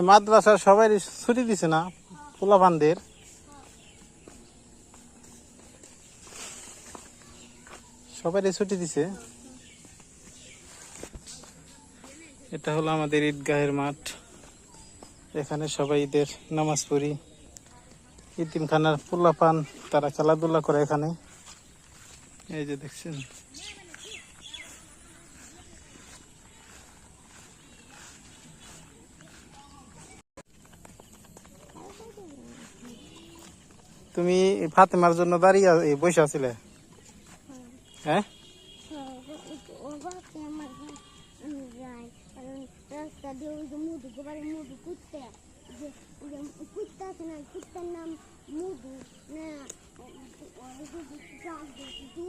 মাদ্রাসার সবাই ছুটি দিছে না পোলাপানদের? সবাই ছুটি দিছে। এটা হলো আমাদের ঈদগাহের মাঠ। এখানে সবাই ঈদের নামাজ পড়ি। ইতিমখানার পোলাপান তারা খেলাধুলা করে এখানে। এই যে দেখছেন, তুমি ফাতেমার জন্য দাঁড়িয়ে বসে আছিলে? হ্যাঁ, রাস্তা দিয়ে ওই যে মধু গোবারে মধু কুত্তা আছে না, কুত্তার নাম মধু না।